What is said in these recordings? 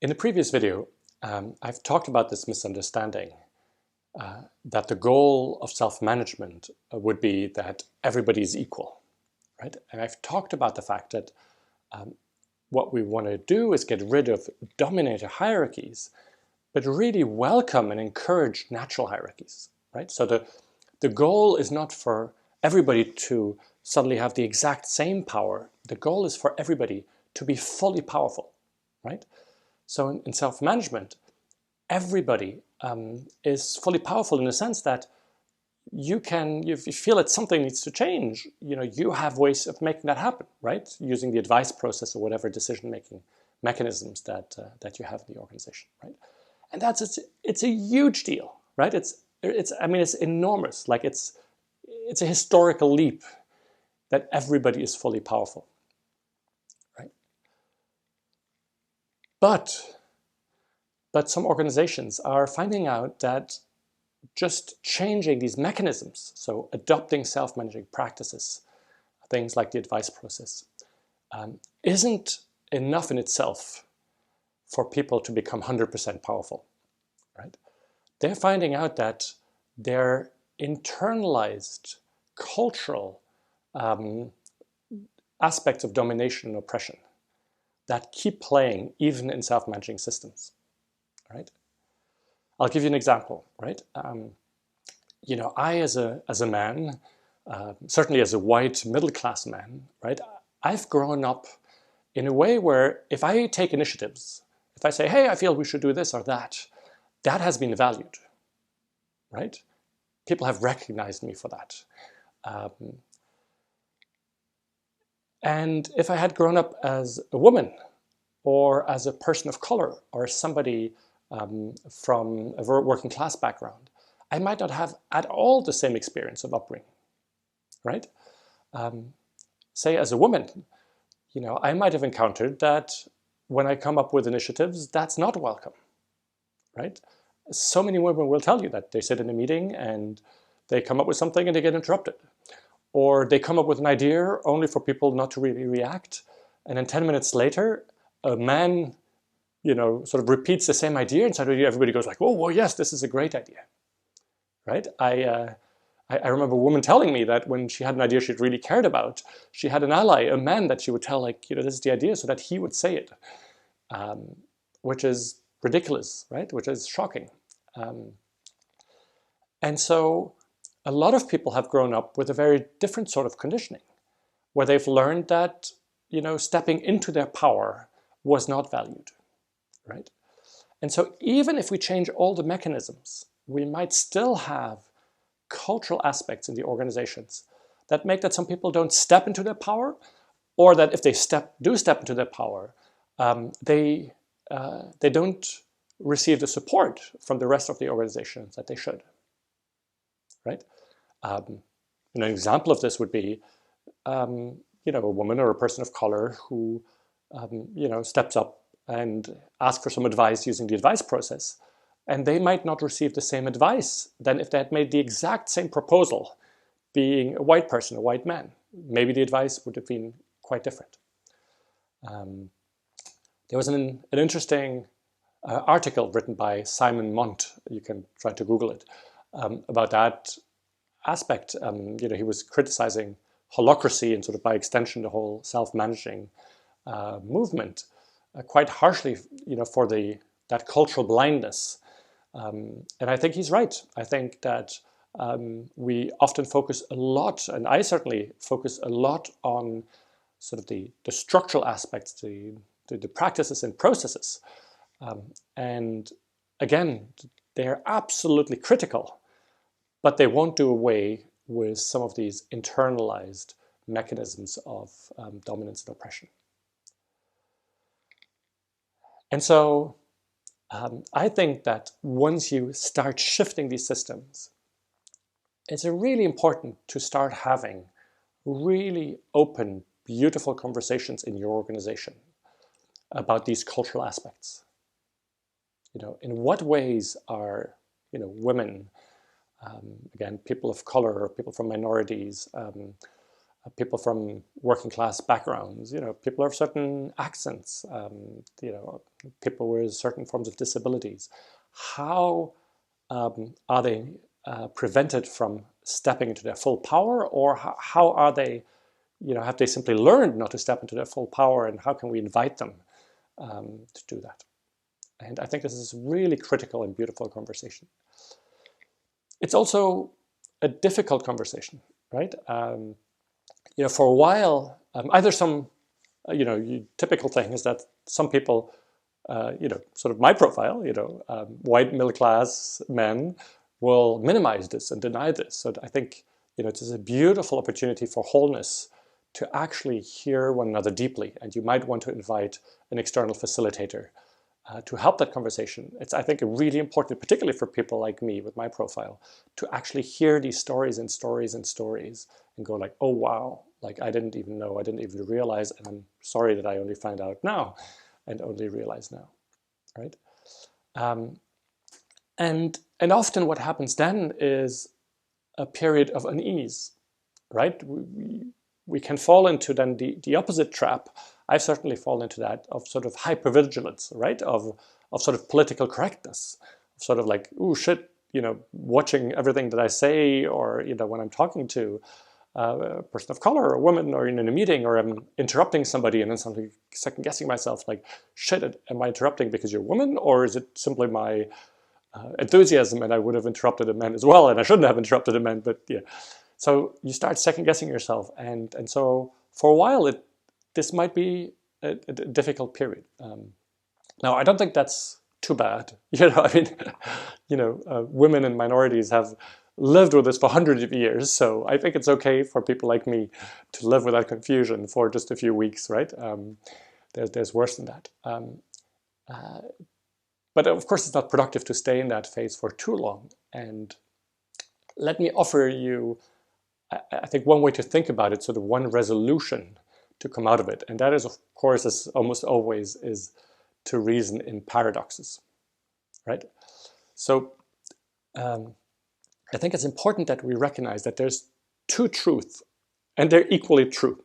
In the previous video, I've talked about this misunderstanding that the goal of self-management would be that everybody is equal, right? And I've talked about the fact that what we want to do is get rid of dominator hierarchies, but really welcome and encourage natural hierarchies, right? So the goal is not for everybody to suddenly have the exact same power. The goal is for everybody to be fully powerful, right? So in self-management, everybody is fully powerful in the sense that if you feel that something needs to change, you have ways of making that happen, right? Using the advice process or whatever decision-making mechanisms that you have in the organization, right? And it's a huge deal, right? It's enormous. Like it's a historical leap that everybody is fully powerful, right? But some organizations are finding out that just changing these mechanisms, so adopting self-managing practices, things like the advice process, isn't enough in itself for people to become 100% powerful, right? They're finding out that their internalized cultural aspects of domination and oppression that keep playing even in self-managing systems, right? I'll give you an example, right? I as a man, certainly as a white middle-class man, right? I've grown up in a way where if I take initiatives, if I say, hey, I feel we should do this or that, that has been valued, right? People have recognized me for that. And if I had grown up as a woman or as a person of color or somebody from a working class background, I might not have at all the same experience of upbringing, right? Say as a woman, I might have encountered that when I come up with initiatives, that's not welcome, right? So many women will tell you that they sit in a meeting and they come up with something and they get interrupted. Or they come up with an idea only for people not to really react. And then 10 minutes later, a man sort of repeats the same idea, and suddenly everybody goes like, oh, well, yes, this is a great idea, right? I remember a woman telling me that when she had an idea she really cared about, she had an ally, a man that she would tell, like, this is the idea, so that he would say it, which is ridiculous, right? Which is shocking. And so a lot of people have grown up with a very different sort of conditioning, where they've learned that, stepping into their power was not valued. Right? And so even if we change all the mechanisms, we might still have cultural aspects in the organizations that make that some people don't step into their power, or that if they do step into their power, they don't receive the support from the rest of the organizations that they should. Right? An example of this would be a woman or a person of color who steps up and ask for some advice using the advice process, and they might not receive the same advice than if they had made the exact same proposal, being a white person, a white man. Maybe the advice would have been quite different. There was an interesting article written by Simon Mont, you can try to Google it, about that aspect. He was criticizing holacracy and sort of by extension the whole self-managing movement, quite harshly, for that cultural blindness. And I think he's right. I think that we often focus a lot, and I certainly focus a lot on sort of the structural aspects, the practices and processes. And again, they're absolutely critical, but they won't do away with some of these internalized mechanisms of dominance and oppression. And so I think that once you start shifting these systems, it's really important to start having really open, beautiful conversations in your organization about these cultural aspects. In what ways are women, again, people of color, or people from minorities, people from working class backgrounds, people of certain accents, people with certain forms of disabilities. How are they prevented from stepping into their full power, or how are they, have they simply learned not to step into their full power, and how can we invite them to do that? And I think this is a really critical and beautiful conversation. It's also a difficult conversation, right? For a while, either some, typical thing is that some people, sort of my profile, white middle-class men will minimize this and deny this. So I think, it is a beautiful opportunity for wholeness to actually hear one another deeply. And you might want to invite an external facilitator to help that conversation. It's, I think, really important, particularly for people like me with my profile, to actually hear these stories and stories and stories and go like, oh, wow, like I didn't even know, I didn't even realize, and I'm sorry that I only found out now and only realize now, right? And often what happens then is a period of unease, right? We can fall into then the opposite trap. I've certainly fallen into that, of sort of hypervigilance, right? Of sort of political correctness, sort of like, oh shit, watching everything that I say, or, when I'm talking to a person of color or a woman, or in a meeting, or I'm interrupting somebody and then suddenly second guessing myself, like, shit, am I interrupting because you're a woman, or is it simply my enthusiasm, and I would have interrupted a man as well, and I shouldn't have interrupted a man, but yeah. So you start second guessing yourself, and so for a while this might be a difficult period. Now I don't think that's too bad. I mean, women and minorities have lived with this for hundreds of years, so I think it's okay for people like me to live with that confusion for just a few weeks, right? There's worse than that. But of course, it's not productive to stay in that phase for too long. And let me offer you, I think, one way to think about it, sort of one resolution to come out of it. And that is, of course, as almost always, is to reason in paradoxes, right? So I think it's important that we recognize that there's two truths, and they're equally true,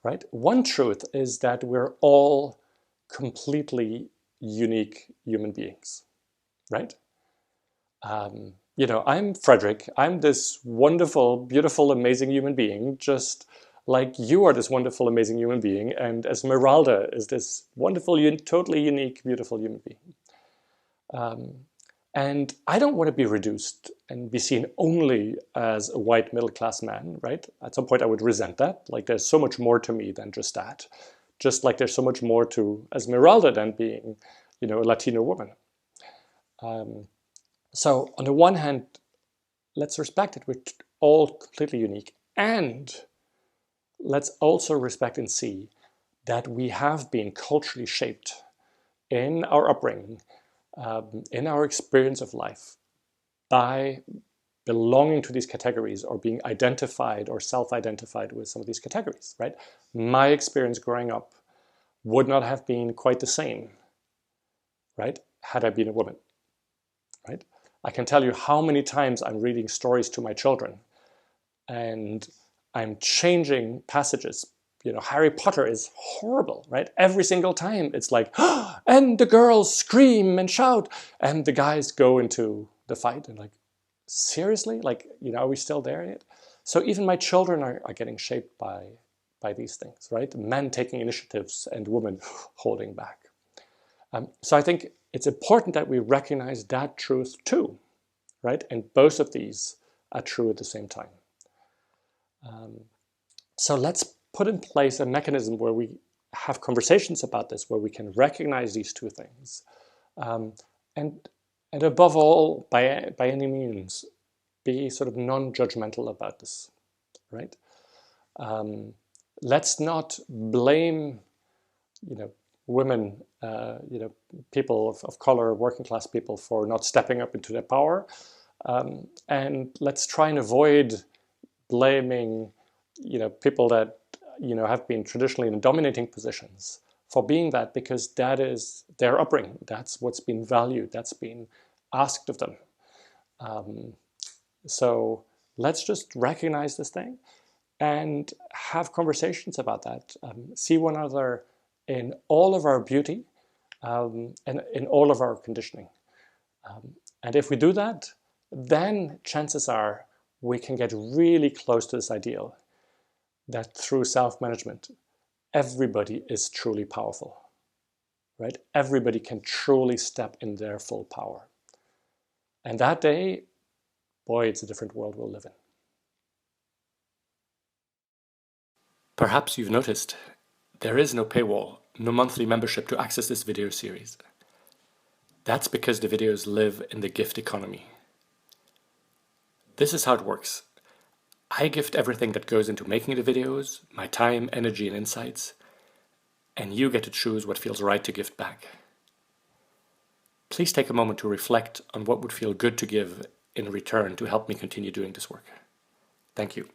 right? One truth is that we're all completely unique human beings, right? I'm Frederick. I'm this wonderful, beautiful, amazing human being, just like you are this wonderful, amazing human being, and Esmeralda is this wonderful, totally unique, beautiful human being. And I don't want to be reduced and be seen only as a white middle-class man, right? At some point I would resent that. Like, there's so much more to me than just that. Just like there's so much more to Esmeralda than being, a Latino woman. So on the one hand, let's respect that we're all completely unique. And let's also respect and see that we have been culturally shaped in our upbringing, in our experience of life, by belonging to these categories, or being identified or self-identified with some of these categories, right? My experience growing up would not have been quite the same, right, had I been a woman, right? I can tell you how many times I'm reading stories to my children and I'm changing passages. Harry Potter is horrible, right? Every single time it's like, oh, and the girls scream and shout, and the guys go into the fight, and like, seriously? Like, are we still there yet? So even my children are getting shaped by these things, right? Men taking initiatives and women holding back. So I think it's important that we recognize that truth too, right? And both of these are true at the same time. So let's put in place a mechanism where we have conversations about this, where we can recognize these two things. And above all, by any means, be sort of non-judgmental about this, right? Let's not blame, women, people of color, working class people, for not stepping up into their power. And let's try and avoid blaming, people that, have been traditionally in dominating positions for being that, because that is their upbringing. That's what's been valued. That's been asked of them. So let's just recognize this thing and have conversations about that. See one another in all of our beauty and in all of our conditioning. And if we do that, then chances are we can get really close to this ideal that through self-management, everybody is truly powerful, right? Everybody can truly step in their full power. And that day, boy, it's a different world we'll live in. Perhaps you've noticed there is no paywall, no monthly membership to access this video series. That's because the videos live in the gift economy. This is how it works. I gift everything that goes into making the videos, my time, energy, and insights, and you get to choose what feels right to gift back. Please take a moment to reflect on what would feel good to give in return to help me continue doing this work. Thank you.